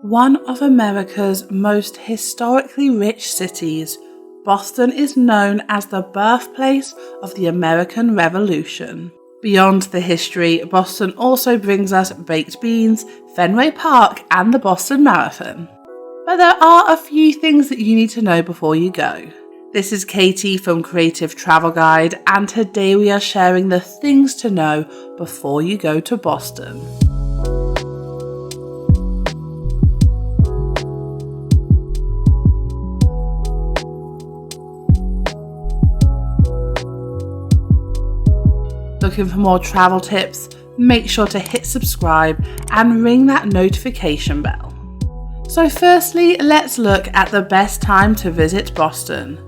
One of America's most historically rich cities, Boston is known as the birthplace of the American Revolution. Beyond the history, Boston also brings us baked beans, Fenway Park, and the Boston Marathon. But there are a few things that you need to know before you go. This is Katie from Creative Travel Guide, and today we are sharing the things to know before you go to Boston. Looking for more travel tips? Make sure to hit subscribe and ring that notification bell. So firstly, let's look at the best time to visit Boston.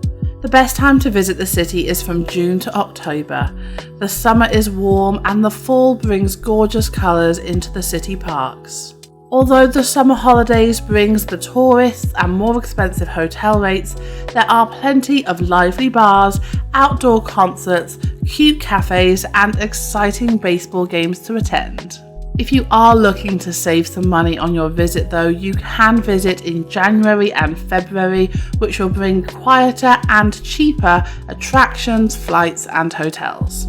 The best time to visit the city is from June to October. The summer is warm and the fall brings gorgeous colours into the city parks. Although the summer holidays brings the tourists and more expensive hotel rates, there are plenty of lively bars, outdoor concerts, cute cafes, and exciting baseball games to attend. If you are looking to save some money on your visit though, you can visit in January and February, which will bring quieter and cheaper attractions, flights, and hotels.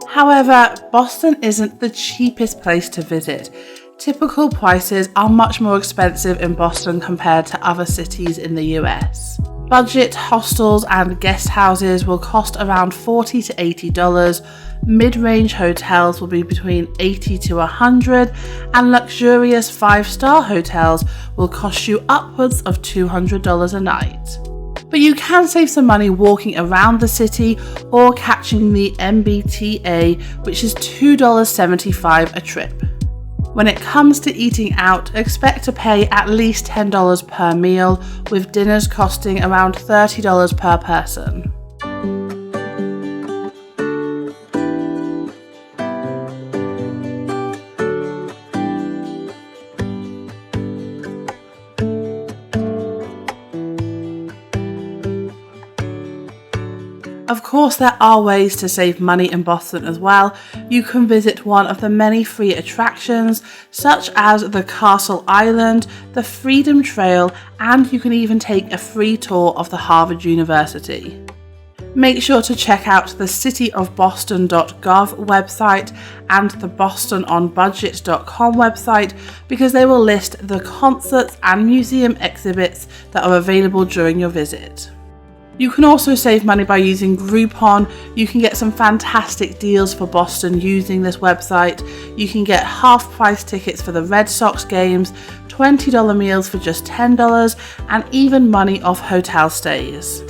However, Boston isn't the cheapest place to visit. Typical prices are much more expensive in Boston compared to other cities in the US. Budget hostels and guest houses will cost around $40 to $80, mid-range hotels will be between $80 to $100, and luxurious 5-star hotels will cost you upwards of $200 a night. But you can save some money walking around the city or catching the MBTA, which is $2.75 a trip. When it comes to eating out, expect to pay at least $10 per meal, with dinners costing around $30 per person. Of course, there are ways to save money in Boston as well. You can visit one of the many free attractions, such as the Castle Island, the Freedom Trail, and you can even take a free tour of the Harvard University. Make sure to check out the cityofboston.gov website and the bostononbudget.com website because they will list the concerts and museum exhibits that are available during your visit. You can also save money by using Groupon. You can get some fantastic deals for Boston using this website. You can get half-price tickets for the Red Sox games, $20 meals for just $10, and even money off hotel stays.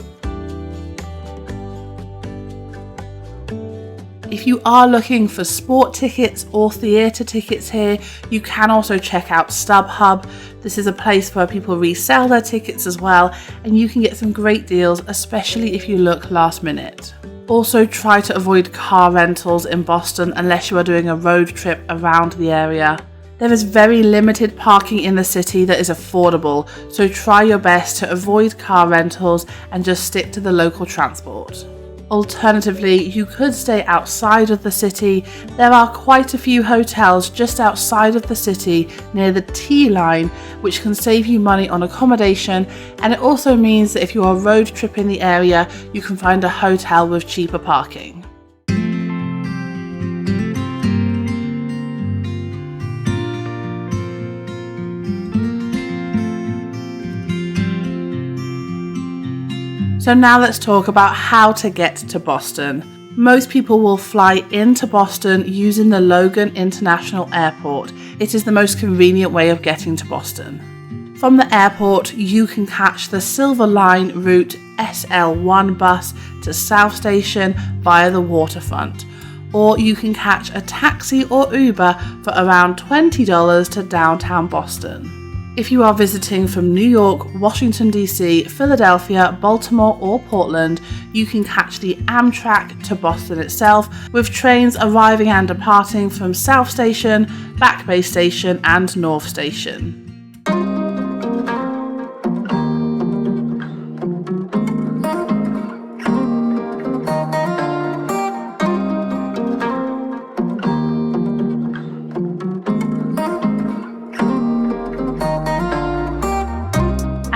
If you are looking for sport tickets or theatre tickets here, you can also check out StubHub. This is a place where people resell their tickets as well, and you can get some great deals, especially if you look last minute. Also, try to avoid car rentals in Boston unless you are doing a road trip around the area. There is very limited parking in the city that is affordable, so try your best to avoid car rentals and just stick to the local transport. Alternatively, you could stay outside of the city. There are quite a few hotels just outside of the city near the T line, which can save you money on accommodation, and it also means that if you are road tripping the area, you can find a hotel with cheaper parking. So now let's talk about how to get to Boston. Most people will fly into Boston using the Logan International Airport. It is the most convenient way of getting to Boston. From the airport, you can catch the Silver Line route SL1 bus to South Station via the waterfront, or you can catch a taxi or Uber for around $20 to downtown Boston. If you are visiting from New York, Washington DC, Philadelphia, Baltimore or Portland, you can catch the Amtrak to Boston itself, with trains arriving and departing from South Station, Back Bay Station and North Station.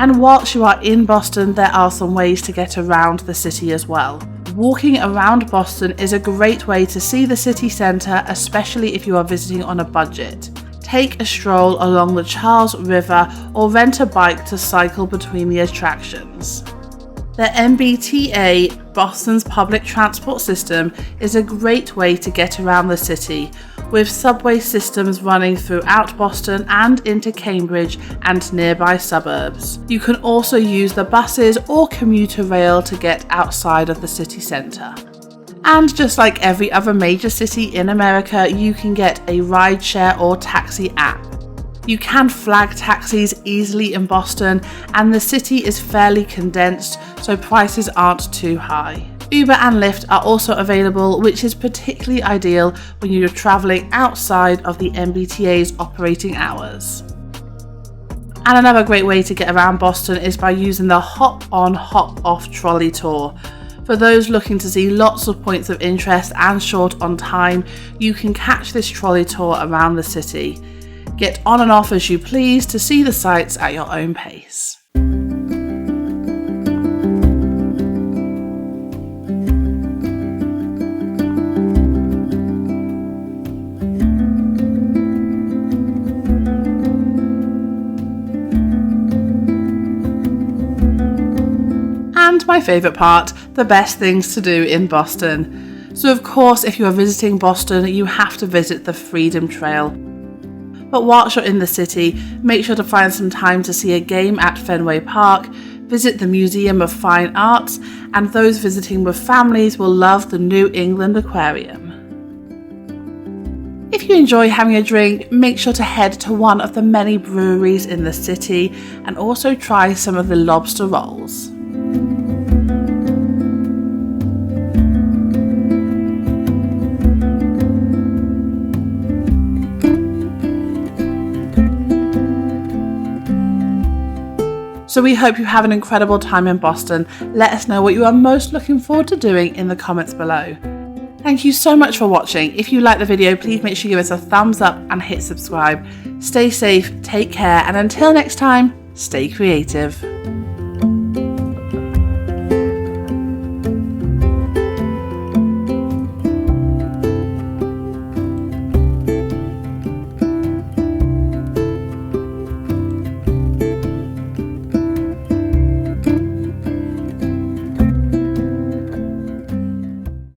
And whilst you are in Boston, there are some ways to get around the city as well. Walking around Boston is a great way to see the city centre, especially if you are visiting on a budget. Take a stroll along the Charles River or rent a bike to cycle between the attractions. The MBTA, Boston's public transport system, is a great way to get around the city, with subway systems running throughout Boston and into Cambridge and nearby suburbs. You can also use the buses or commuter rail to get outside of the city centre. And just like every other major city in America, you can get a rideshare or taxi app. You can flag taxis easily in Boston, and the city is fairly condensed, so prices aren't too high. Uber and Lyft are also available, which is particularly ideal when you're travelling outside of the MBTA's operating hours. And another great way to get around Boston is by using the Hop On Hop Off trolley tour. For those looking to see lots of points of interest and short on time, you can catch this trolley tour around the city. Get on and off as you please to see the sights at your own pace. And my favourite part, the best things to do in Boston. So of course, if you are visiting Boston, you have to visit the Freedom Trail. But whilst you're in the city, make sure to find some time to see a game at Fenway Park, visit the Museum of Fine Arts, and those visiting with families will love the New England Aquarium. If you enjoy having a drink, make sure to head to one of the many breweries in the city and also try some of the lobster rolls. So we hope you have an incredible time in Boston. Let us know what you are most looking forward to doing in the comments below. Thank you so much for watching. If you liked the video, please make sure you give us a thumbs up and hit subscribe. Stay safe, take care, and until next time, stay creative.